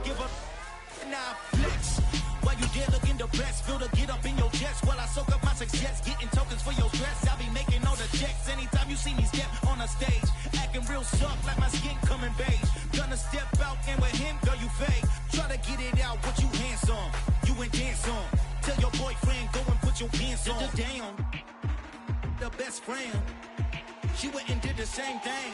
give up. Now flex. While you there looking the best, feel the get up in your chest while I soak up my success, getting tokens for your stress. I'll be making all the checks anytime you see me step on a stage, acting real soft like my skin coming beige. Gonna step out and with him, girl, you fake. Try to get it out, what you handsome, you ain't dance on. Tell your boyfriend, go and put your pants on. Damn, the best friend, she went and did the same thing.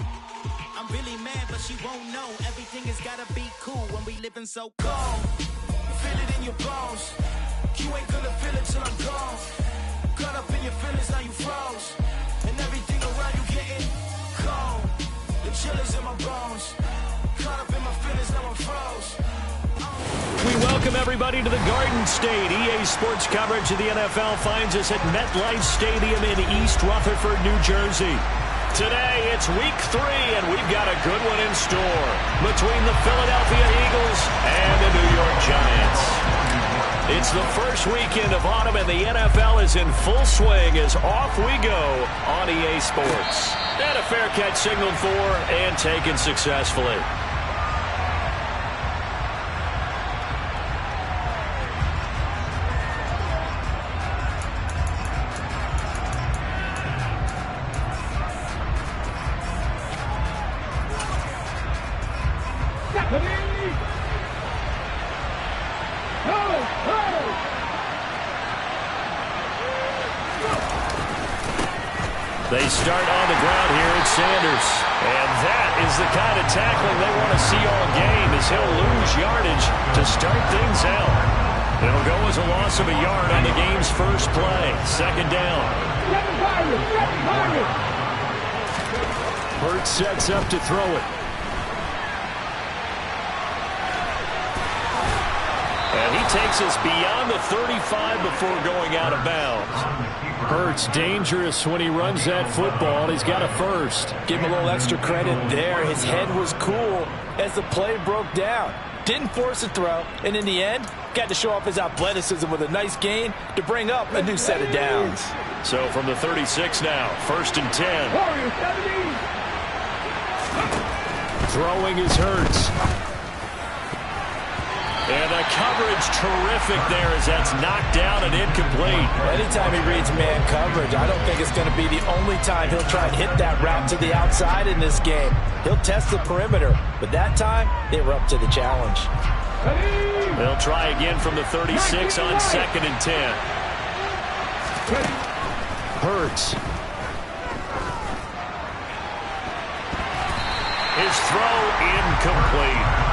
I'm really mad, but she won't know. Everything has gotta be cool when we living so cold. Feel it in your bones. You ain't gonna feel it till I'm gone. Caught up in your feelings, now you froze. And everything around you getting cold. The chill is in my bones. Caught up in my feelings, now I'm froze. We welcome everybody to the Garden State. EA Sports coverage of the NFL finds us at MetLife Stadium in East Rutherford, New Jersey. Today, it's week 3, and we've got a good one in store between the Philadelphia Eagles and the New York Giants. It's the first weekend of autumn, and the NFL is in full swing as off we go on EA Sports. And a fair catch signaled for and taken successfully. They start on the ground here at Sanders. And that is the kind of tackling they want to see all game, as he'll lose yardage to start things out. It'll go as a loss of a yard on the game's first play. Second down. Hurts sets up to throw it. And he takes us beyond the 35 before going out of bounds. Hurts dangerous when he runs that football. He's got a first. Give him a little extra credit there. His head was cool as the play broke down. Didn't force a throw, and in the end, got to show off his athleticism with a nice gain to bring up a new set of downs. So from the 36 now, 1st and 10. Throwing is Hurts. And the coverage terrific there as that's knocked down and incomplete. Anytime he reads man coverage, I don't think it's going to be the only time he'll try and hit that route to the outside in this game. He'll test the perimeter, but that time they were up to the challenge. They'll try again from the 36 on 2nd and 10. Hurts. His throw incomplete.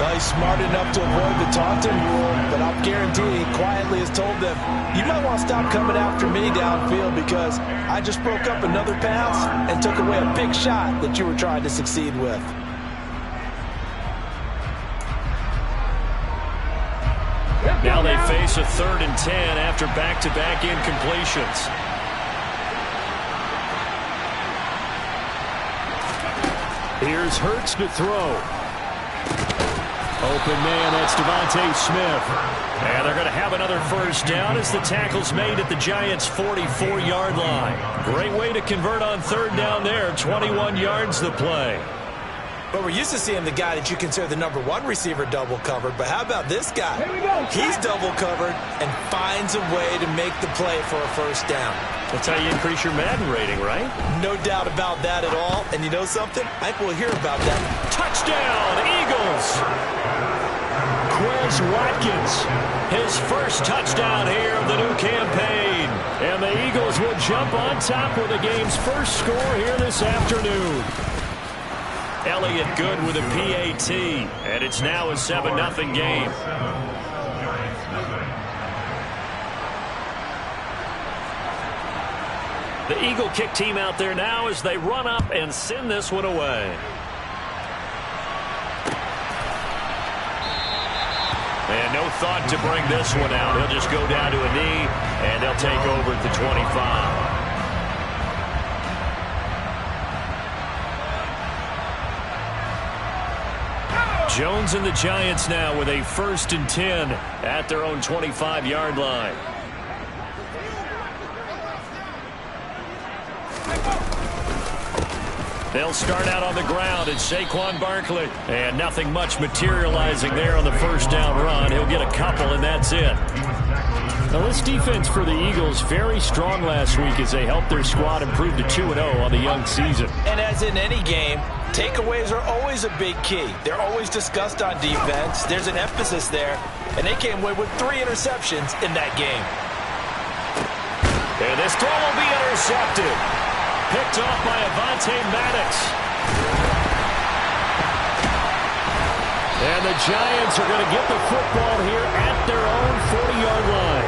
He's smart enough to avoid the taunting rule, but I'll guarantee he quietly has told them, you might want to stop coming after me downfield because I just broke up another pass and took away a big shot that you were trying to succeed with. Now they face a 3rd and 10 after back-to-back incompletions. Here's Hurts to throw. Open man, that's Devontae Smith. And they're going to have another first down as the tackle's made at the Giants' 44-yard line. Great way to convert on 3rd down there. 21 yards the play. But we're used to seeing the guy that you consider the #1 receiver double covered. But how about this guy? He's double covered and finds a way to make the play for a first down. That's how you increase your Madden rating, right? No doubt about that at all. And you know something? I think we'll hear about that. Touchdown, Eagles! Quez Watkins, his first touchdown here of the new campaign. And the Eagles will jump on top with the game's first score here this afternoon. Elliott good with a PAT, and it's now a 7-0 game. The Eagle kick team out there now as they run up and send this one away. And no thought to bring this one out. He'll just go down to a knee, and they'll take over at the 25. Jones and the Giants now with a 1st and 10 at their own 25-yard line. They'll start out on the ground. It's Saquon Barkley. And nothing much materializing there on the first down run. He'll get a couple, and that's it. Now, this defense for the Eagles, very strong last week as they helped their squad improve to 2-0 on the young season. And as in any game, takeaways are always a big key. They're always discussed on defense. There's an emphasis there, and they came away with 3 interceptions in that game. And this throw will be intercepted. Picked off by Avonte Maddox. And the Giants are going to get the football here at their own 40-yard line.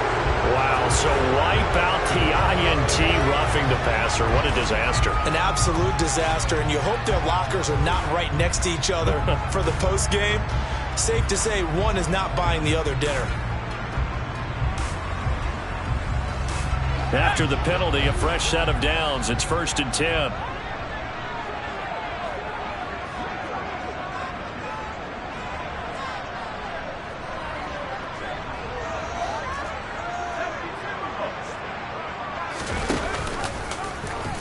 Wow, so wipe out the INT roughing the passer. What a disaster. An absolute disaster, and you hope their lockers are not right next to each other for the postgame. Safe to say one is not buying the other dinner. After the penalty, a fresh set of downs. It's 1st and 10.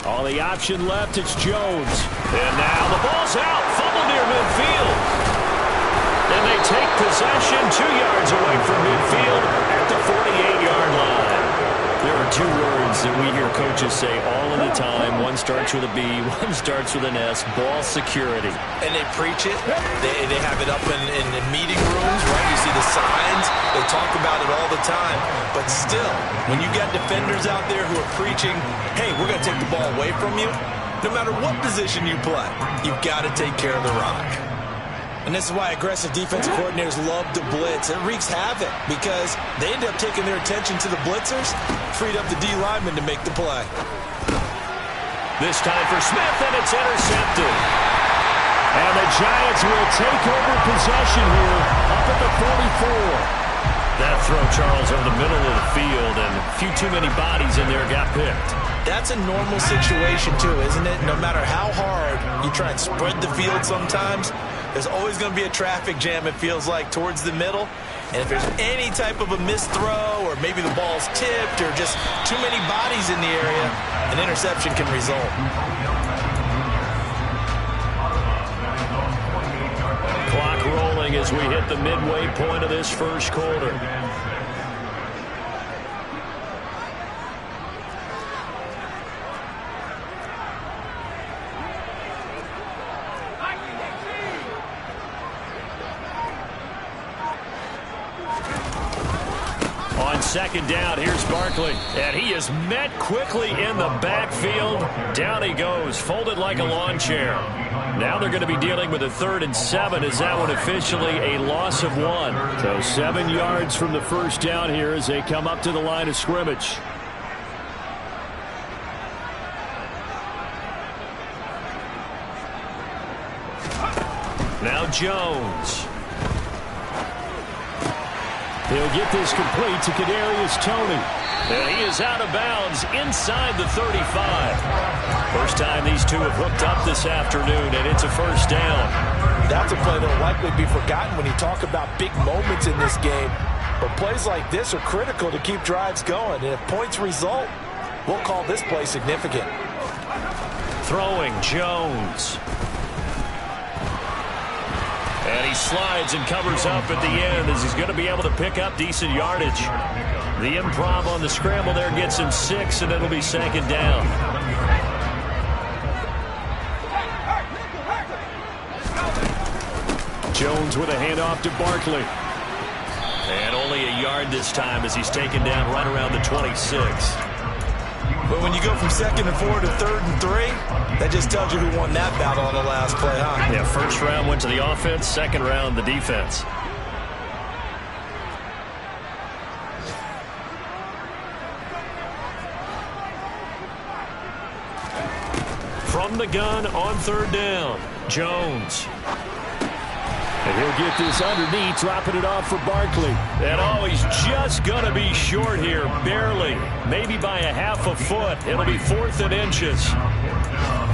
All the option left, it's Jones. And now the ball's out. Fumble near midfield. And they take possession 2 yards away from midfield at the 48-yard line. There are 2 words that we hear coaches say all of the time. One starts with a B, one starts with an S, ball security. And they preach it. They have it up in meeting rooms, right? You see the signs. They talk about it all the time. But still, when you got defenders out there who are preaching, hey, we're going to take the ball away from you, no matter what position you play, you've got to take care of the rock. And this is why aggressive defensive coordinators love to blitz. It wreaks havoc because they end up taking their attention to the blitzers, freed up the D lineman to make the play. This time for Smith, and it's intercepted. And the Giants will take over possession here up at the 44. That throw, Charles, over the middle of the field, and a few too many bodies in there got picked. That's a normal situation, too, isn't it? No matter how hard you try and spread the field sometimes, there's always going to be a traffic jam, it feels like, towards the middle. And if there's any type of a missed throw or maybe the ball's tipped or just too many bodies in the area, an interception can result. Clock rolling as we hit the midway point of this first quarter. Second down, here's Barkley. And he is met quickly in the backfield. Down he goes, folded like a lawn chair. Now they're going to be dealing with a 3rd and 7 as that one officially a loss of 1. So 7 yards from the first down here as they come up to the line of scrimmage. Now Jones. He'll get this complete to Kadarius Toney. And he is out of bounds inside the 35. First time these two have hooked up this afternoon, and it's a first down. That's a play that will likely be forgotten when you talk about big moments in this game. But plays like this are critical to keep drives going. And if points result, we'll call this play significant. Throwing Jones. And he slides and covers up at the end as he's going to be able to pick up decent yardage. The improv on the scramble there gets him 6, and it'll be 2nd down. Jones with a handoff to Barkley. And only a yard this time as he's taken down right around the 26. But when you go from 2nd and 4 to 3rd and 3, that just tells you who won that battle on the last play, huh? Yeah, first round went to the offense, second round the defense. From the gun on 3rd down, Jones. And he'll get this underneath, dropping it off for Barkley. And oh, he's just going to be short here, barely. Maybe by a half a foot. It'll be 4th and inches.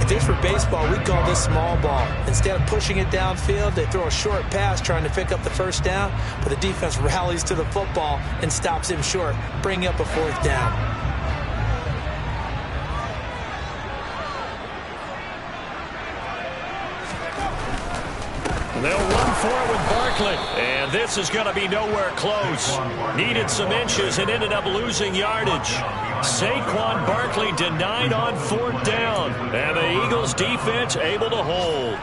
If this were baseball, we'd call this small ball. Instead of pushing it downfield, they throw a short pass trying to pick up the first down, but the defense rallies to the football and stops him short, bringing up a 4th down. for it with Barkley. And this is going to be nowhere close. Needed some inches and ended up losing yardage. Saquon Barkley denied on 4th down. And the Eagles defense able to hold.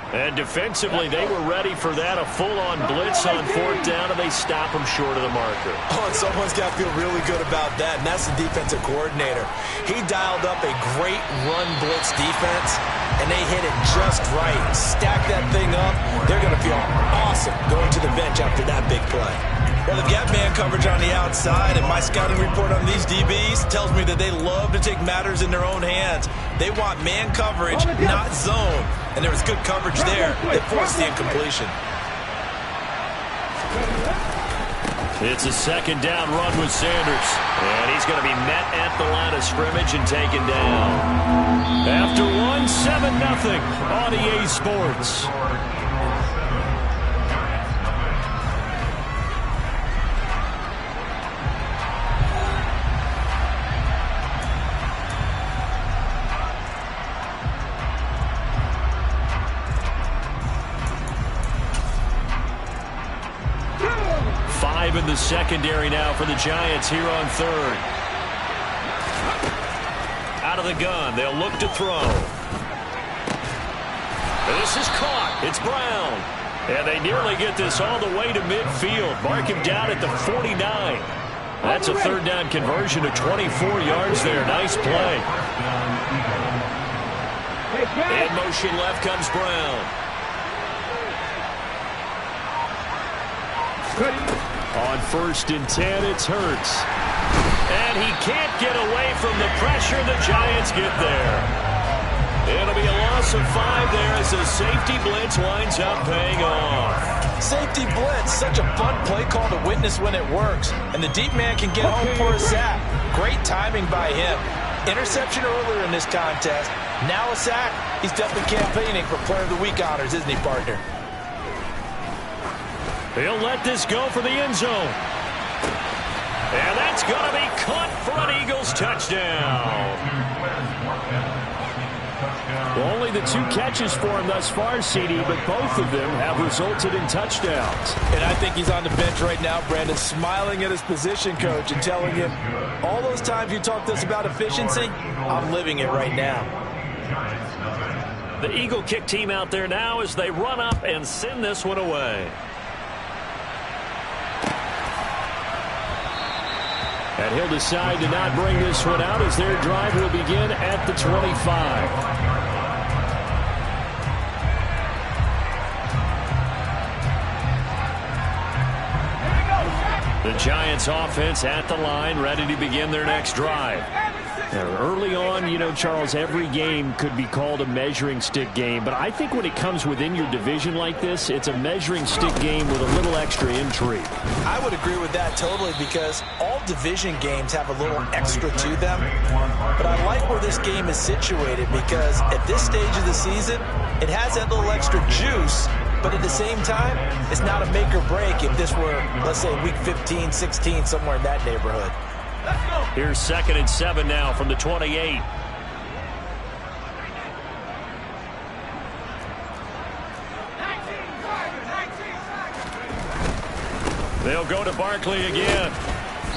And defensively, they were ready for that, a full-on blitz on 4th down, and they stop them short of the marker. Oh, and someone's got to feel really good about that, and that's the defensive coordinator. He dialed up a great run blitz defense, and they hit it just right. Stack that thing up. They're going to feel awesome going to the bench after that big play. Well, they've got man coverage on the outside, and my scouting report on these DBs tells me that they love to take matters in their own hands. They want man coverage, not zone. And there was good coverage there that forced the incompletion. It's a 2nd down run with Sanders. And he's going to be met at the line of scrimmage and taken down. After one, 7-0 on EA Sports. In the secondary now for the Giants here on 3rd. Out of the gun. They'll look to throw. This is caught. It's Brown. And they nearly get this all the way to midfield. Mark him down at the 49. That's a 3rd down conversion of 24 yards there. Nice play. In motion left comes Brown. On 1st and 10, it's Hurts. And he can't get away from the pressure. The Giants get there. It'll be a loss of 5 there as the safety blitz winds up paying off. Safety blitz, such a fun play call to witness when it works. And the deep man can get home for a sack. Great timing by him. Interception earlier in this contest. Now a sack. He's definitely campaigning for Player of the Week honors, isn't he, partner? He'll let this go for the end zone. And that's going to be caught for an Eagles touchdown. Well, only the 2 catches for him thus far, CD, but both of them have resulted in touchdowns. And I think he's on the bench right now, Brandon, smiling at his position coach and telling him, all those times you talked to us about efficiency, I'm living it right now. The Eagle kick team out there now as they run up and send this one away. And he'll decide to not bring this one out as their drive will begin at the 25. The Giants offense at the line, ready to begin their next drive. Now, early on, you know, Charles, every game could be called a measuring stick game, but I think when it comes within your division like this, it's a measuring stick game with a little extra intrigue. I would agree with that totally because all division games have a little extra to them, but I like where this game is situated because at this stage of the season, it has that little extra juice, but at the same time, it's not a make or break if this were, let's say, week 15, 16, somewhere in that neighborhood. Here's 2nd and 7 now from the 28. They'll go to Barkley again.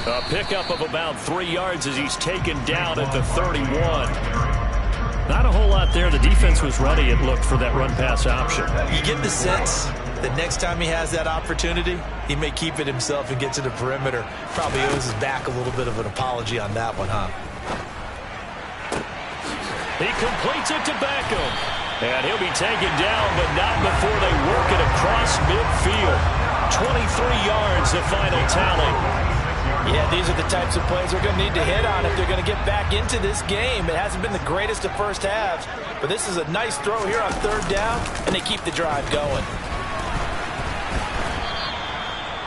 A pickup of about 3 yards as he's taken down at the 31. Not a whole lot there. The defense was ready, it looked, for that run-pass option. You get the sense that next time he has that opportunity, he may keep it himself and get to the perimeter. Probably owes his back a little bit of an apology on that one, huh? He completes it to Beckham. And he'll be taken down, but not before they work it across midfield. 23 yards, the final tally. Yeah, these are the types of plays they're going to need to hit on if they're going to get back into this game. It hasn't been the greatest of first halves, but this is a nice throw here on 3rd down, and they keep the drive going.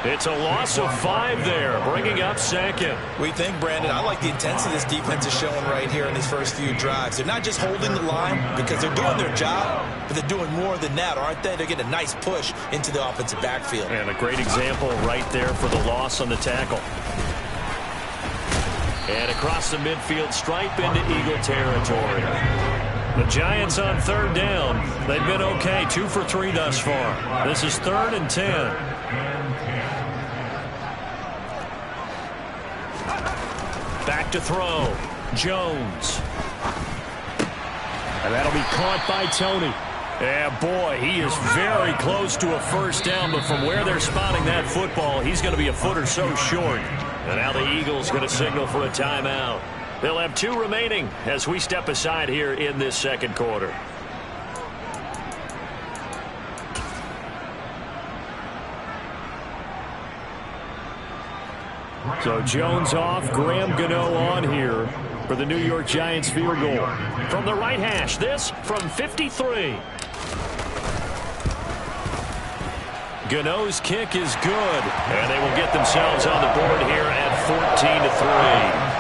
It's a loss of 5 there, bringing up 2nd. We think, Brandon, I like the intensity this defense is showing right here in these first few drives. They're not just holding the line because they're doing their job, but they're doing more than that, aren't they? They're getting a nice push into the offensive backfield. And a great example right there for the loss on the tackle. And across the midfield stripe into Eagle territory. The Giants on third down. They've been okay, 2 for 3 thus far. This is 3rd and 10. Back to throw. Jones. And that'll be caught by Tony. Yeah, boy, he is very close to a first down, but from where they're spotting that football, he's going to be a foot or so short. And now the Eagles going to signal for a timeout. They'll have 2 remaining as we step aside here in this second quarter. So Jones off, Graham Gano on here for the New York Giants field goal. From the right hash, this from 53. Gano's kick is good, and they will get themselves on the board here at 14-3.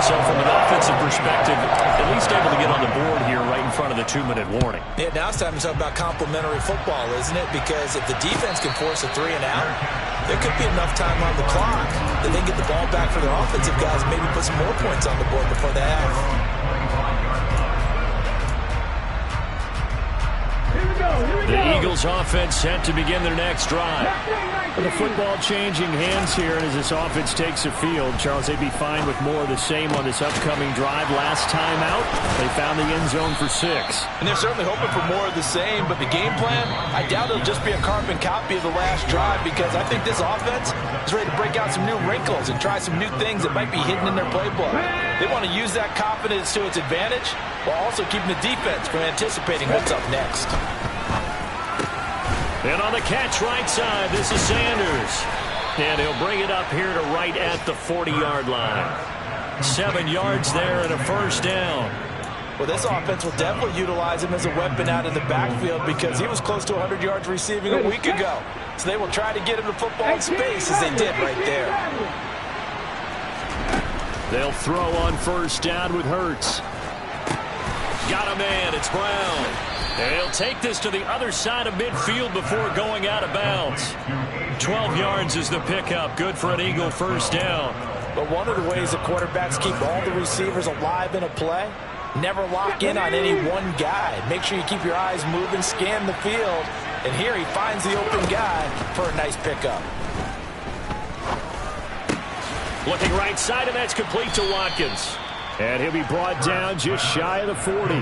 So from an offensive perspective, at least able to get on the board here right in front of the 2-minute warning. Yeah, now it's time to talk about complementary football, isn't it? Because if the defense can force a 3 and out, there could be enough time on the clock that they get the ball back for their offensive guys, maybe put some more points on the board before the half. The Eagles offense set to begin their next drive. With the football changing hands here, and as this offense takes the field, Charles, they'd be fine with more of the same on this upcoming drive. Last time out, they found the end zone for 6. And they're certainly hoping for more of the same, but the game plan, I doubt it'll just be a carbon copy of the last drive, because I think this offense is ready to break out some new wrinkles and try some new things that might be hidden in their playbook. They want to use that confidence to its advantage while also keeping the defense from anticipating what's up next. And on the catch right side, this is Sanders. And he'll bring it up here to right at the 40-yard line. 7 yards there and a first down. Well, this offense will definitely utilize him as a weapon out of the backfield because he was close to 100 yards receiving a week ago. So they will try to get him the football in space as they did right there. They'll throw on first down with Hurts. Got a man. It's Brown. And he'll take this to the other side of midfield before going out of bounds. 12 yards is the pickup. Good for an Eagle first down. But one of the ways the quarterbacks keep all the receivers alive in a play, never lock in on any one guy. Make sure you keep your eyes moving, scan the field. And here he finds the open guy for a nice pickup. Looking right side, and that's complete to Watkins. And he'll be brought down just shy of the 40.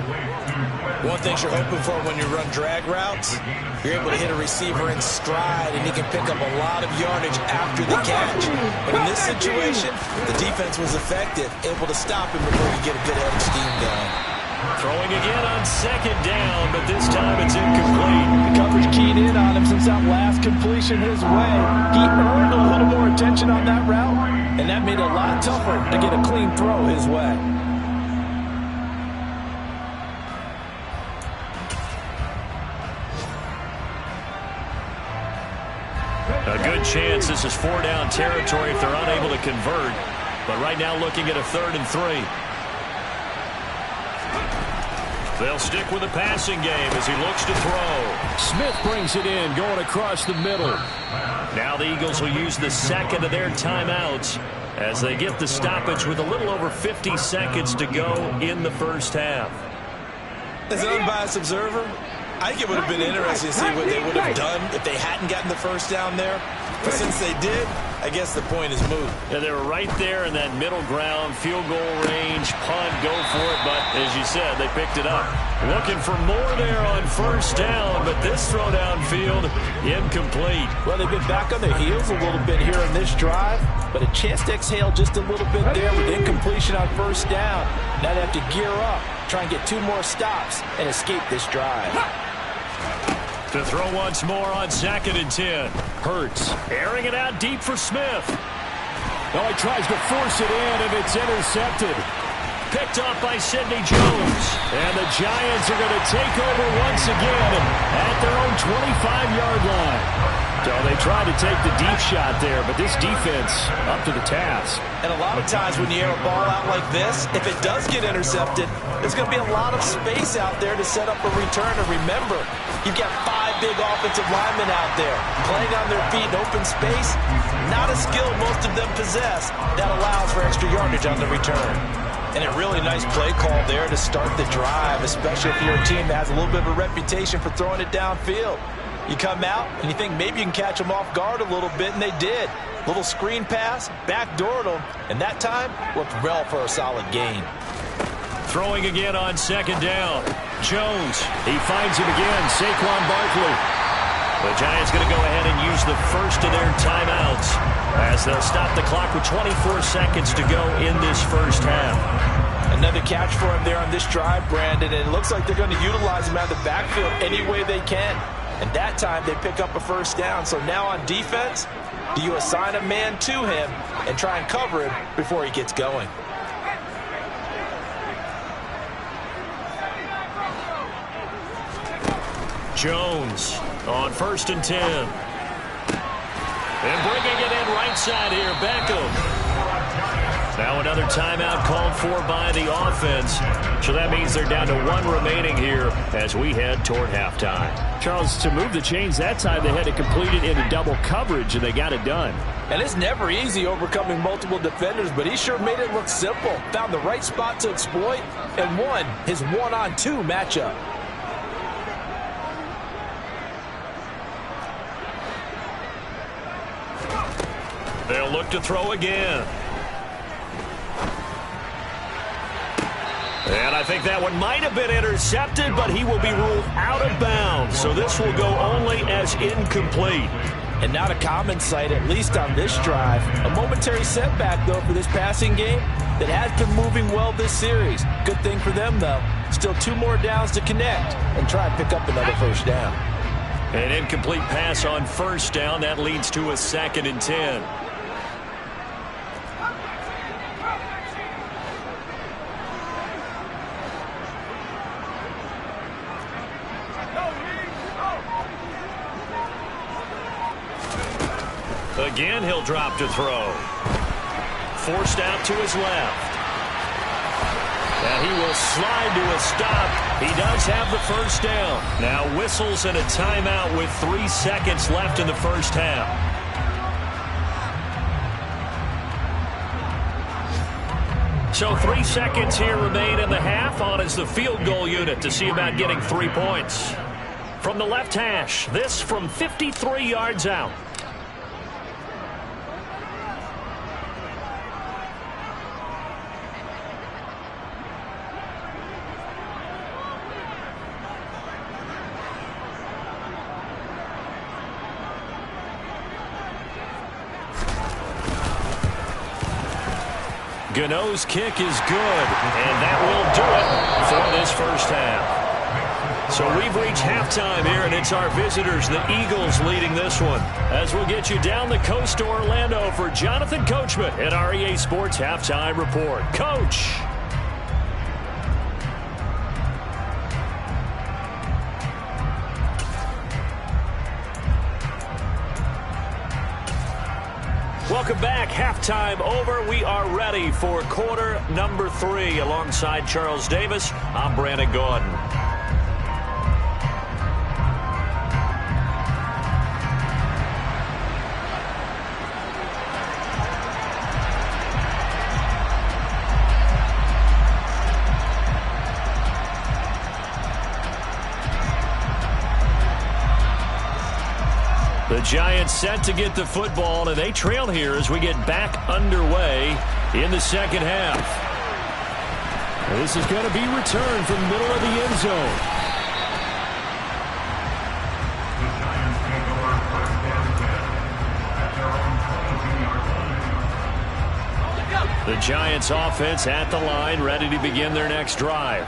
One thing you're hoping for when you run drag routes, you're able to hit a receiver in stride, and he can pick up a lot of yardage after the catch. But in this situation, the defense was effective, able to stop him before he get a good head of steam going. Throwing again on second down, but this time it's incomplete. The coverage keyed in on him since that last completion his way. He earned a little more attention on that route, and that made it a lot tougher to get a clean throw his way. A good chance this is 4-down territory if they're unable to convert. But right now looking at a 3rd and 3. They'll stick with the passing game as he looks to throw. Smith brings it in, going across the middle. Now the Eagles will use the second of their timeouts as they get the stoppage with a little over 50 seconds to go in the first half. As an unbiased observer, I think it would have been interesting to see what they would have done if they hadn't gotten the first down there. But since they did, I guess the point is moot. Yeah, they were right there in that middle ground, field goal range, punt, go for it. But as you said, they picked it up. Looking for more there on first down, but this throw downfield, incomplete. Well, they've been back on their heels a little bit here in this drive, but a chance to exhale just a little bit there with incompletion on first down. Now they have to gear up, try and get 2 more stops, and escape this drive. To throw once more on 2nd and 10. Hurts airing it out deep for Smith. Oh, he tries to force it in, and it's intercepted. Picked off by Sidney Jones. And the Giants are going to take over once again at their own 25-yard line. So they tried to take the deep shot there, but this defense up to the task. And a lot of times when you air a ball out like this, if it does get intercepted, there's going to be a lot of space out there to set up a return. And remember, you've got 5 big offensive linemen out there playing on their feet in open space. Not a skill most of them possess that allows for extra yardage on the return. And a really nice play call there to start the drive, especially if you're a team that has a little bit of a reputation for throwing it downfield. You come out and you think maybe you can catch them off guard a little bit, and they did. Little screen pass, backdoored them, and that time worked well for a solid gain. Throwing again on second down. Jones, he finds him again, Saquon Barkley. The Giants going to go ahead and use the first of their timeouts as they'll stop the clock with 24 seconds to go in this first half. Another catch for him there on this drive, Brandon, and it looks like they're going to utilize him out of the backfield any way they can. And that time they pick up a first down. So now on defense, do you assign a man to him and try and cover him before he gets going? Jones on 1st and 10. And bringing it in right side here, Beckham. Now another timeout called for by the offense. So that means they're down to 1 remaining here as we head toward halftime. Charles, to move the chains that time, they had to complete it into double coverage, and they got it done. And it's never easy overcoming multiple defenders, but he sure made it look simple. Found the right spot to exploit and won his 1-on-2 matchup. They'll look to throw again. And I think that one might have been intercepted, but he will be ruled out of bounds. So this will go only as incomplete. And not a common sight, at least on this drive. A momentary setback, though, for this passing game that has been moving well this series. Good thing for them, though. Still 2 more downs to connect and try and pick up another first down. An incomplete pass on first down. That leads to a 2nd and 10. Again, he'll drop to throw. Forced out to his left. And he will slide to a stop. He does have the first down. Now whistles and a timeout with 3 seconds left in the first half. So 3 seconds here remain in the half. On is the field goal unit to see about getting 3 points. From the left hash, this from 53 yards out. Gano's kick is good, and that will do it for this first half. So we've reached halftime here, and it's our visitors, the Eagles, leading this one. As we'll get you down the coast to Orlando for Jonathan Coachman at our EA Sports Halftime Report. Coach. Welcome back. Halftime over. We are ready for quarter number 3. Alongside Charles Davis, I'm Brandon Gordon. The Giants set to get the football, and they trail here as we get back underway in the second half. This is going to be returned from the middle of the end zone. The Giants offense at the line, ready to begin their next drive.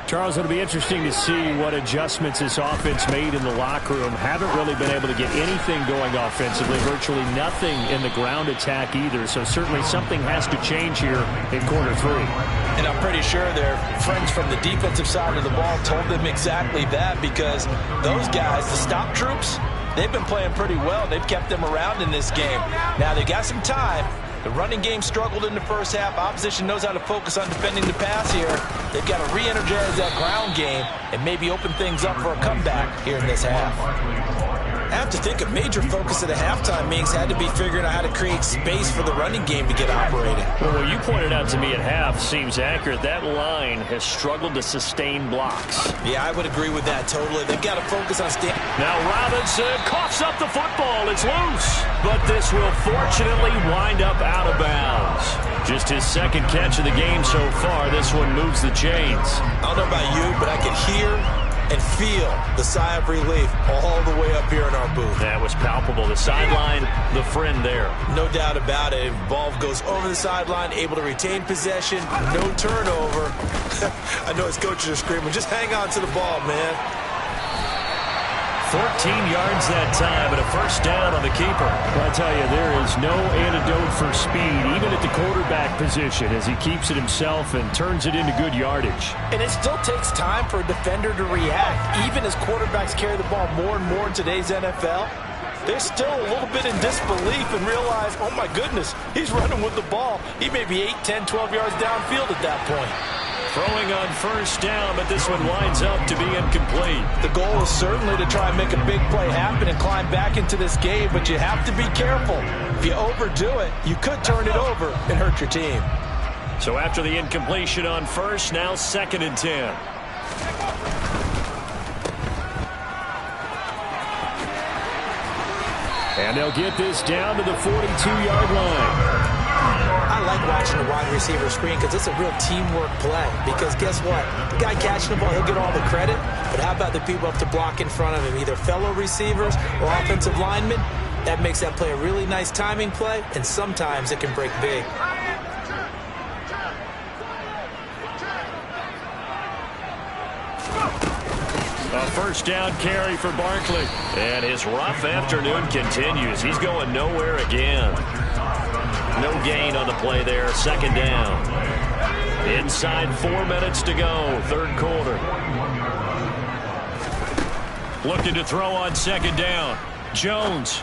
Charles, it'll be interesting to see what adjustments this offense made in the locker room. Haven't really been able to get anything going offensively, virtually nothing in the ground attack either. So certainly something has to change here in quarter 3. And I'm pretty sure their friends from the defensive side of the ball told them exactly that, because those guys, the stop troops, they've been playing pretty well. They've kept them around in this game. Now they got some time. The running game struggled in the first half. Opposition knows how to focus on defending the pass here. They've got to re-energize that ground game and maybe open things up for a comeback here in this half. I have to think a major focus of the halftime meetings had to be figuring out how to create space for the running game to get operating. Well, what you pointed out to me at half seems accurate. That line has struggled to sustain blocks. Yeah, I would agree with that totally. They've got to focus on Now Robinson coughs up the football. It's loose. But this will fortunately wind up out of bounds. Just his second catch of the game so far. This one moves the chains. I don't know about you, but I can hear and feel the sigh of relief all the way up here in our booth. That was palpable. The sideline, the friend there. No doubt about it. Ball goes over the sideline, able to retain possession, no turnover. I know his coaches are screaming, just hang on to the ball, man. 14 yards that time, and a first down on the keeper. Well, I tell you, there is no antidote for speed, even at the quarterback position, as he keeps it himself and turns it into good yardage. And it still takes time for a defender to react. Even as quarterbacks carry the ball more and more in today's NFL, they're still a little bit in disbelief and realize, oh my goodness, he's running with the ball. He may be 8, 10, 12 yards downfield at that point. Throwing on first down, but this one winds up to be incomplete. The goal is certainly to try and make a big play happen and climb back into this game, but you have to be careful. If you overdo it, you could turn it over and hurt your team. So after the incompletion on first, now 2nd and 10. And they'll get this down to the 42-yard line. I like watching the wide receiver screen because it's a real teamwork play. Because guess what? The guy catching the ball, he'll get all the credit. But how about the people up to block in front of him, either fellow receivers or offensive linemen? That makes that play a really nice timing play, and sometimes it can break big. A first down carry for Barkley. And his rough afternoon continues. He's going nowhere again. No gain on the play there. 2nd down. Inside 4 minutes to go. 3rd quarter. Looking to throw on 2nd down. Jones.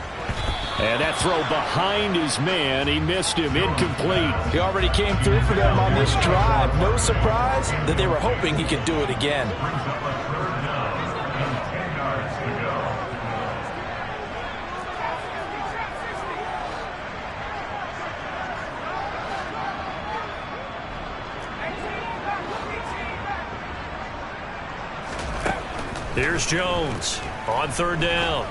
And that throw behind his man. He missed him. Incomplete. He already came through for them on this drive. No surprise that they were hoping he could do it again. Here's Jones on 3rd down.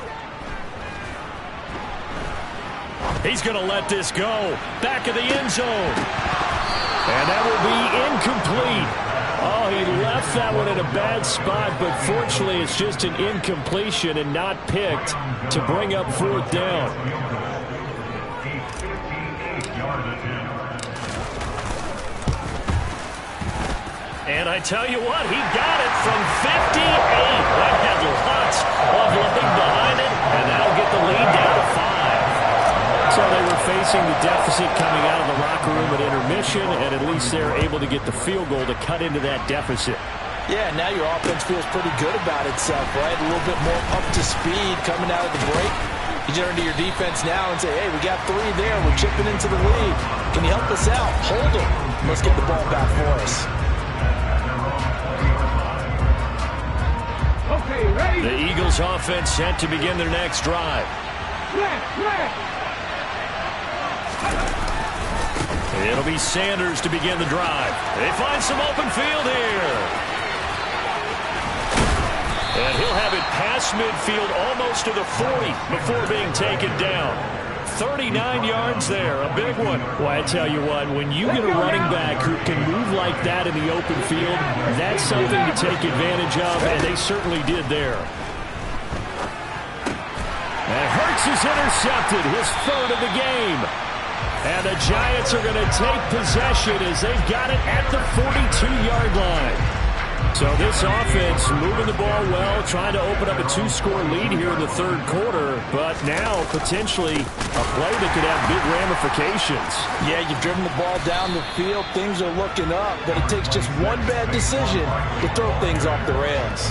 He's going to let this go. Back of the end zone. And that will be incomplete. Oh, he left that one in a bad spot, but fortunately it's just an incompletion and not picked to bring up 4th down. And I tell you what, he got it from 58. That had lots of looking behind it, and that'll get the lead down to 5. So they were facing the deficit coming out of the locker room at intermission, and at least they're able to get the field goal to cut into that deficit. Yeah, now your offense feels pretty good about itself, right? A little bit more up to speed coming out of the break. You turn to your defense now and say, hey, we got 3 there. We're chipping into the lead. Can you help us out? Hold them. Let's get the ball back for us. The Eagles offense set to begin their next drive. It'll be Sanders to begin the drive. They find some open field here. And he'll have it past midfield almost to the 40 before being taken down. 39 yards there, a big one. Well, I tell you what, when you get a running back who can move like that in the open field, that's something to take advantage of, and they certainly did there. And Hurts is intercepted, his 3rd of the game. And the Giants are going to take possession as they've got it at the 42-yard line. So this offense moving the ball well, trying to open up a 2-score lead here in the 3rd quarter, but now potentially a play that could have big ramifications. Yeah, you've driven the ball down the field. Things are looking up, but it takes just one bad decision to throw things off the rails.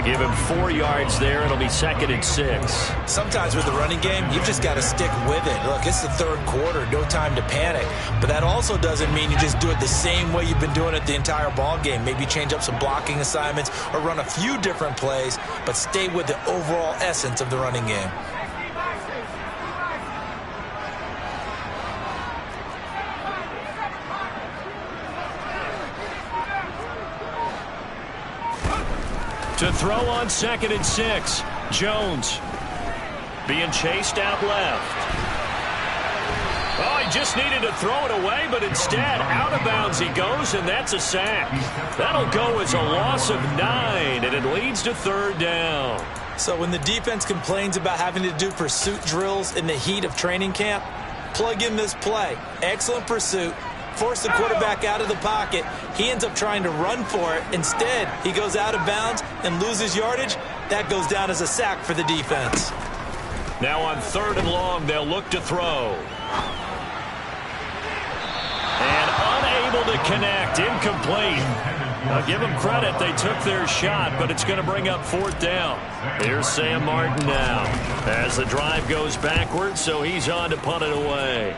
They give him 4 yards there. It'll be 2nd and 6. Sometimes with the running game, you've just got to stick with it. Look, it's the third quarter, no time to panic. But that also doesn't mean you just do it the same way you've been doing it the entire ball game. Maybe change up some blocking assignments or run a few different plays, but stay with the overall essence of the running game. To throw on 2nd and 6. Jones being chased out left. Oh, he just needed to throw it away, but instead, out of bounds he goes, and that's a sack. That'll go as a loss of 9, and it leads to 3rd down. So when the defense complains about having to do pursuit drills in the heat of training camp, plug in this play. Excellent pursuit. Force the quarterback out of the pocket. He ends up trying to run for it. Instead, he goes out of bounds and loses yardage. That goes down as a sack for the defense. Now on 3rd and long, they'll look to throw. And unable to connect. Incomplete. I'll give them credit. They took their shot, but it's going to bring up 4th down. Here's Sam Martin now as the drive goes backwards, so he's on to punt it away.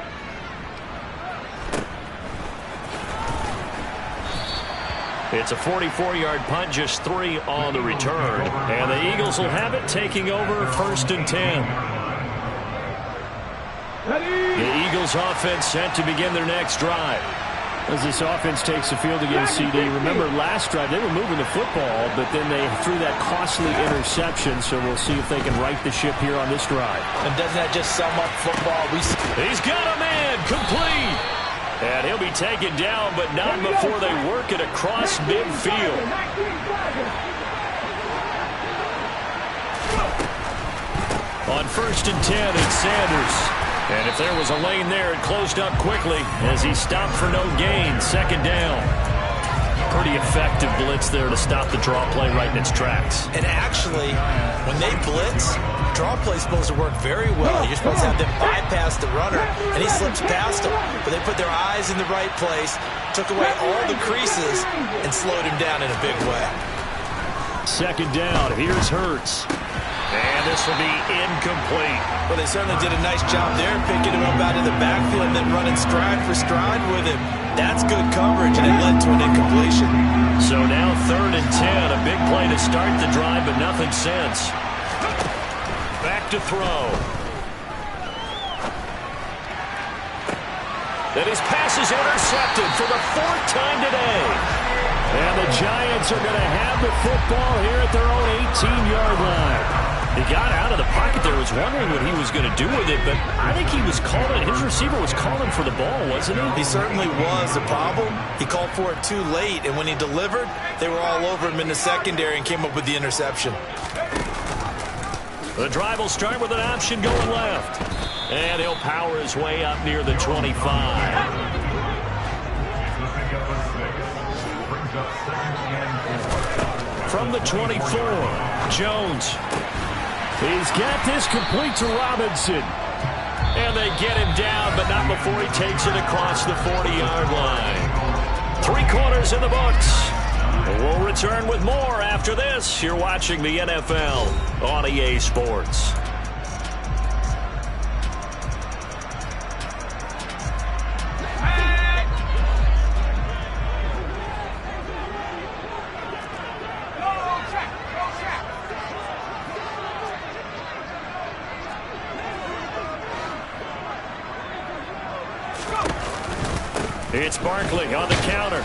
It's a 44-yard punt, just 3 on the return. And the Eagles will have it, taking over 1st and 10. The Eagles offense set to begin their next drive. As this offense takes the field against CD, remember last drive they were moving the football, but then they threw that costly interception, so we'll see if they can right the ship here on this drive. And doesn't that just sum up football? He's got a man, complete. And he'll be taken down, but not before they work it across midfield. On 1st and 10, it's Sanders. And if there was a lane there, it closed up quickly as he stopped for no gain. 2nd down. Pretty effective blitz there to stop the draw play right in its tracks. And actually, when they blitz, draw play is supposed to work very well. You're supposed to have them bypass the runner, and he slips past them. But they put their eyes in the right place, took away all the creases, and slowed him down in a big way. 2nd down. Here's Hurts. And this will be incomplete. Well, they certainly did a nice job there, picking him up out of the backfield and then running stride for stride with him. That's good coverage, and it led to an incompletion. So now 3rd and 10. A big play to start the drive, but nothing since. Back to throw. Then his pass is intercepted for the 4th time today. And the Giants are going to have the football here at their own 18-yard line. He got out of the pocket there, was wondering what he was going to do with it, but I think he was calling, his receiver was calling for the ball, wasn't he? He certainly was. The problem, he called for it too late, and when he delivered, they were all over him in the secondary and came up with the interception. The drive will start with an option going left. And he'll power his way up near the 25. From the 24, Jones. He's got this complete to Robinson. And they get him down, but not before he takes it across the 40-yard line. 3 quarters in the books. We'll return with more after this. You're watching the NFL on EA Sports. It's Barkley on the counter.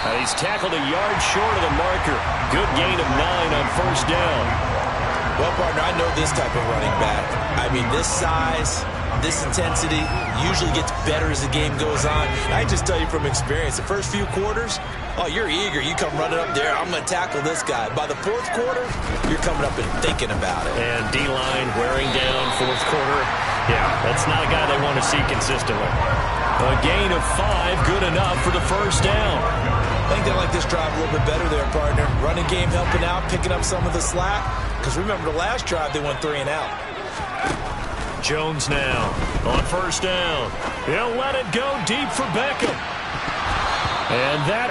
And he's tackled a yard short of the marker. Good gain of 9 on 1st down. Well, partner, I know this type of running back. I mean, this size, this intensity usually gets better as the game goes on. I just tell you from experience, the first few quarters, oh, you're eager. You come running up there, I'm going to tackle this guy. By the 4th quarter, you're coming up and thinking about it. And D-line wearing down 4th quarter. Yeah, that's not a guy they want to see consistently. A gain of 5, good enough for the 1st down. I think they like this drive a little bit better there, partner. Running game helping out, picking up some of the slack. Because remember, the last drive, they went 3 and out. Jones now on 1st down. He'll let it go deep for Beckham. And that,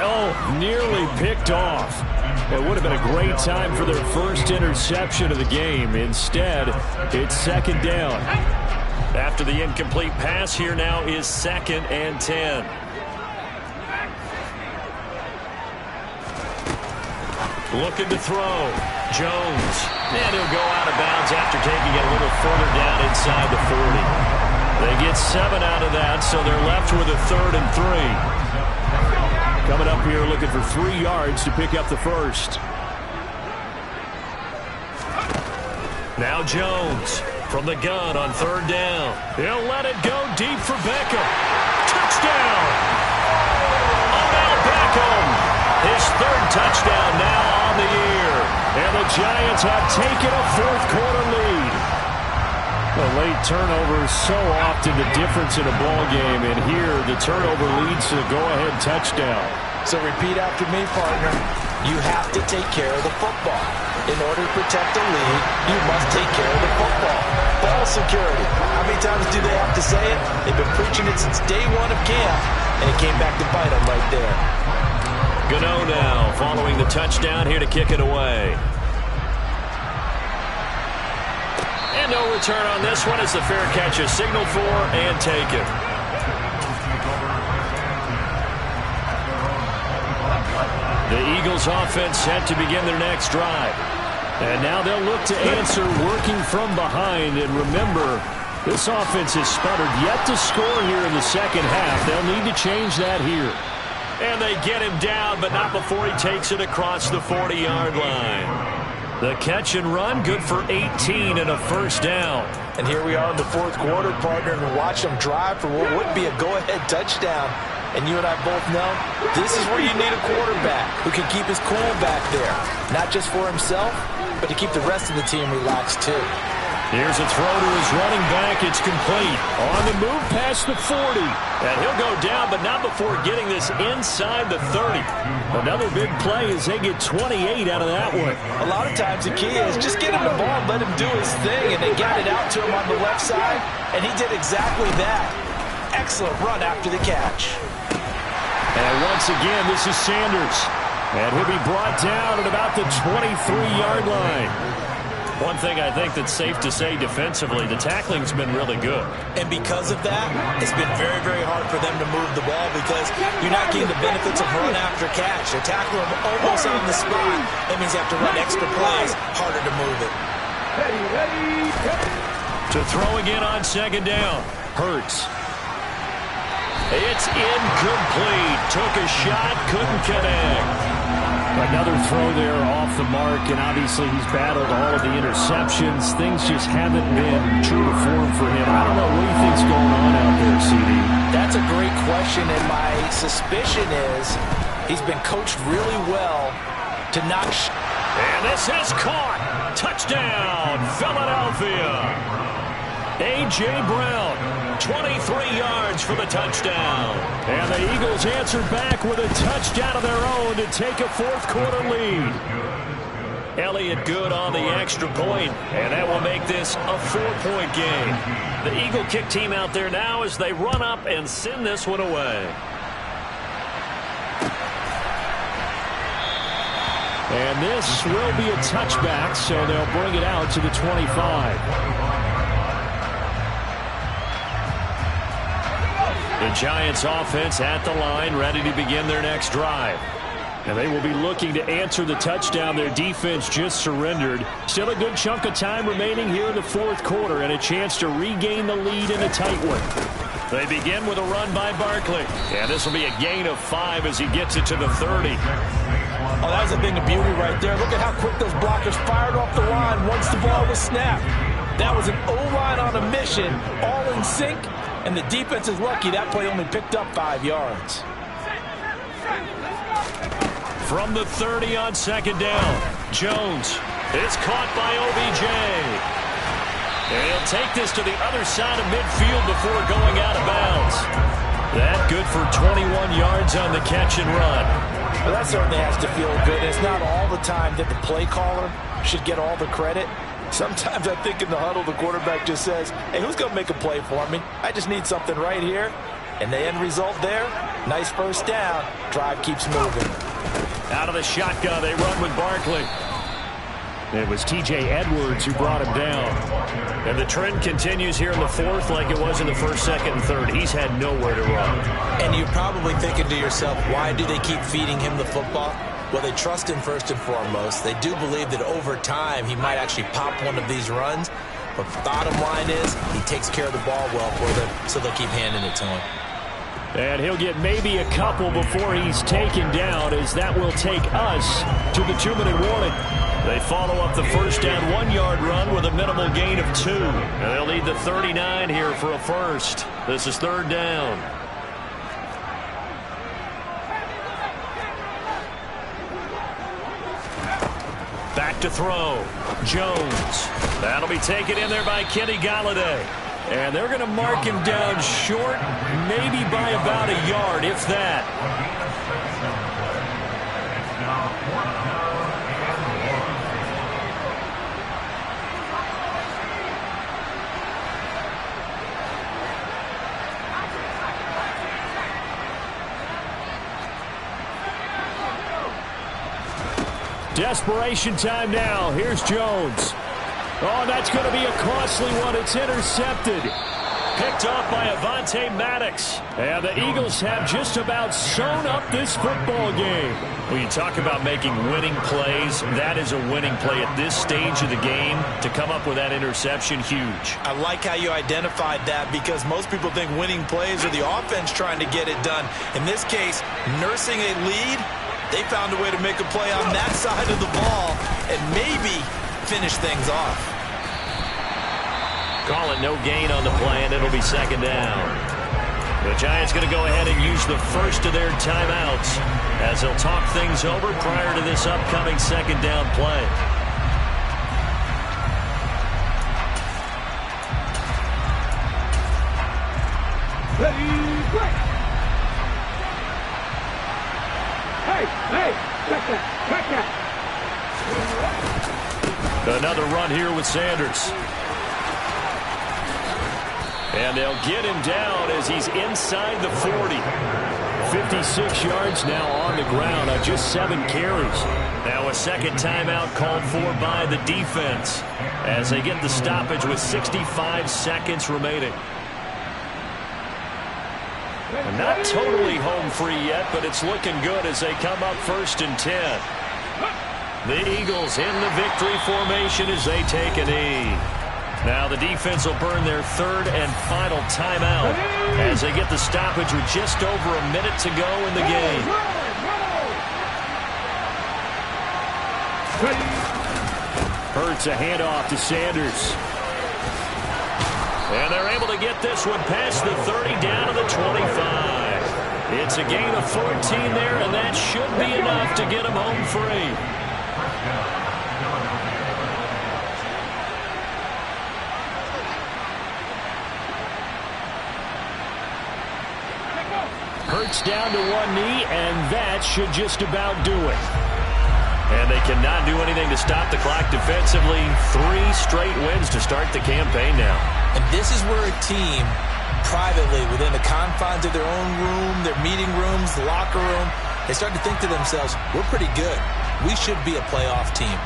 nearly picked off. Well, it would have been a great time for their first interception of the game. Instead, it's second down. After the incomplete pass, here now is 2nd and 10. Looking to throw. Jones. And he'll go out of bounds after taking it a little further down inside the 40. They get 7 out of that, so they're left with a 3rd and 3. Coming up here looking for 3 yards to pick up the first. Now Jones from the gun on 3rd down. He'll let it go deep for Beckham. Touchdown! Odell Beckham. His 3rd touchdown now on the year. And the Giants have taken a 4th quarter lead. A late turnover is so often the difference in a ball game, and here the turnover leads to the go-ahead touchdown. So repeat after me, partner. You have to take care of the football. In order to protect the lead, you must take care of the football. Ball security. How many times do they have to say it? They've been preaching it since day 1 of camp, and it came back to bite them right there. Gano now following the touchdown here to kick it away. And no return on this one as the fair catch is signaled for and taken. The Eagles offense set to begin their next drive. And now they'll look to answer working from behind. And remember, this offense has sputtered yet to score here in the second half. They'll need to change that here. And they get him down, but not before he takes it across the 40-yard line. The catch and run, good for 18 and a first down. And here we are in the 4th quarter, partner, and watch them drive for what would be a go-ahead touchdown. And you and I both know this is where you need a quarterback who can keep his cool back there. Not just for himself, but to keep the rest of the team relaxed too. Here's a throw to his running back. It's complete. On the move past the 40. And he'll go down, but not before getting this inside the 30. Another big play as they get 28 out of that one. A lot of times the key is just get him the ball and let him do his thing. And they got it out to him on the left side, and he did exactly that. Excellent run after the catch. And once again, this is Sanders. And he'll be brought down at about the 23-yard line. One thing I think that's safe to say defensively, the tackling's been really good. And because of that, it's been very, very hard for them to move the ball because you're not getting the benefits of run after catch. They're tackling them almost on the spot. That means you have to run extra plays, harder to move it. To throw again on 2nd down. Hurts. It's incomplete. Took a shot, couldn't connect. Another throw there off the mark, and obviously he's battled all of the interceptions. Things just haven't been true to form for him. I don't know what you think's going on out there, CD. That's a great question, and my suspicion is he's been coached really well to not... And this is caught. Touchdown, Philadelphia. A.J. Brown, 23 yards for the touchdown. And the Eagles answered back with a touchdown of their own to take a 4th quarter lead. Elliott good on the extra point, and that will make this a 4-point game. The Eagle kick team out there now as they run up and send this one away. And this will be a touchback, so they'll bring it out to the 25. The Giants offense at the line, ready to begin their next drive. And they will be looking to answer the touchdown their defense just surrendered. Still a good chunk of time remaining here in the 4th quarter and a chance to regain the lead in a tight one. They begin with a run by Barkley. And this will be a gain of 5 as he gets it to the 30. Oh, that was a thing of beauty right there. Look at how quick those blockers fired off the line once the ball was snapped. That was an O-line on a mission, all in sync. And the defense is lucky that play only picked up 5 yards. From the 30 on 2nd down, Jones is caught by OBJ. And he'll take this to the other side of midfield before going out of bounds. That good for 21 yards on the catch and run. Well, that certainly has to feel good. It's not all the time that the play caller should get all the credit. Sometimes I think in the huddle, the quarterback just says, hey, who's going to make a play for me? I just need something right here. And the end result there, nice first down. Drive keeps moving. Out of the shotgun, they run with Barkley. It was T.J. Edwards who brought him down. And the trend continues here in the fourth like it was in the first, second, and third. He's had nowhere to run. And you're probably thinking to yourself, why do they keep feeding him the football? Well, they trust him first and foremost. They do believe that over time he might actually pop one of these runs. But the bottom line is he takes care of the ball well for them, so they'll keep handing it to him. And he'll get maybe a couple before he's taken down, as that will take us to the 2-minute warning. They follow up the first down 1-yard run with a minimal gain of 2. And they'll need the 39 here for a first. This is third down. Back to throw. Jones. That'll be taken in there by Kenny Golladay. And they're going to mark him down short, maybe by about a yard, if that. Desperation time now. Here's Jones. Oh, that's going to be a costly one. It's intercepted. Picked off by Avonte Maddox. And the Eagles have just about sewn up this football game. When you talk about making winning plays, that is a winning play at this stage of the game. To come up with that interception, huge. I like how you identified that, because most people think winning plays are the offense trying to get it done. In this case, nursing a lead, they found a way to make a play on that side of the ball and maybe finish things off. Call it no gain on the play, and it'll be second down. The Giants going to go ahead and use the first of their timeouts as they'll talk things over prior to this upcoming second down play. Ready, break. Hey, check that. Another run here with Sanders. And they'll get him down as he's inside the 40. 56 yards now on the ground on just 7 carries. Now a second timeout called for by the defense as they get the stoppage with 65 seconds remaining. And not totally home free yet, but it's looking good as they come up 1st and 10. The Eagles in the victory formation as they take a knee. Now the defense will burn their third and final timeout as they get the stoppage with just over a minute to go in the game. Hurts a handoff to Sanders. And they're able to get this one past the 30 down to the 25. It's a gain of 14 there, and that should be enough to get them home free. Hurts down to one knee, and that should just about do it. And they cannot do anything to stop the clock defensively. 3 straight wins to start the campaign now. And this is where a team, privately, within the confines of their own room, their meeting rooms, the locker room, they start to think to themselves, we're pretty good. We should be a playoff team.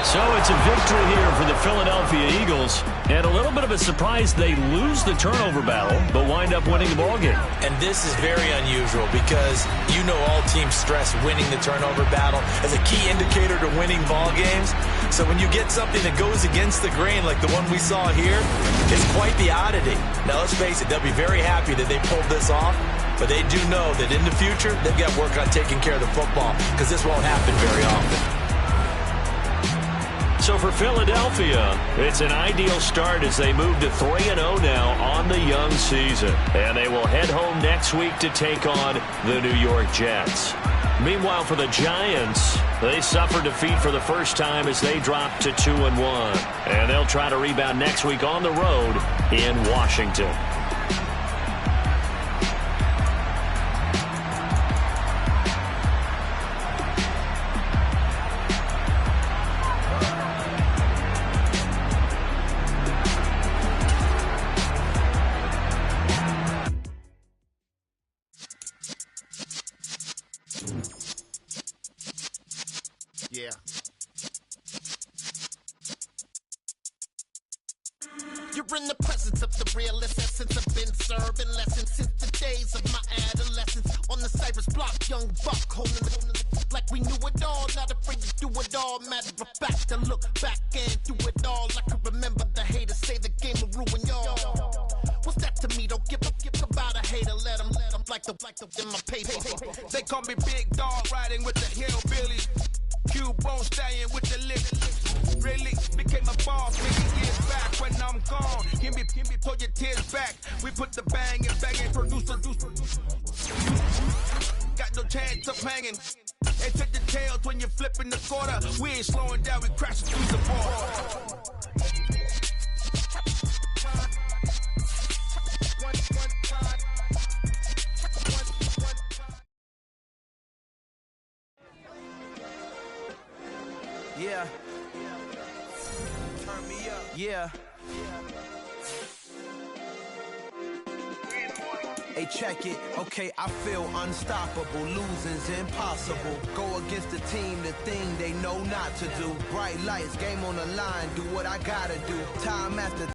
So it's a victory here for the Philadelphia Eagles. And a little bit of a surprise, they lose the turnover battle, but wind up winning the ballgame. And this is very unusual because you know all teams stress winning the turnover battle as a key indicator to winning ball games. So when you get something that goes against the grain like the one we saw here, it's quite the oddity. Now let's face it, they'll be very happy that they pulled this off, but they do know that in the future they've got to work on taking care of the football because this won't happen very often. So for Philadelphia, it's an ideal start as they move to 3-0 now on the young season. And they will head home next week to take on the New York Jets. Meanwhile, for the Giants, they suffered defeat for the first time as they dropped to 2-1. And they'll try to rebound next week on the road in Washington. Yeah. You're in the presence of the realest essence. I've been serving lessons since the days of my adolescence. On the Cypress block, young buck holding it like we knew it all. Not afraid to do it all. Matter of fact, to look back and do it all. I can remember the haters say the game will ruin y'all. What's that to me? Don't give about a hater. Let them like the in my paper. They call me Big Dog, riding with the hillbilly. Cubone staying with the lips. Really became a boss many years back. When I'm gone, give me, pull your tears back. We put the bang and produce. Got no chance of hanging. And take the tails when you're flipping the quarter. We ain't slowing down, we crashing through the border. Yeah. Turn me up. Yeah. Hey, check it. Okay, I feel unstoppable. Losing's impossible. Go against the team, the thing they know not to do. Bright lights, game on the line. Do what I gotta do. Time after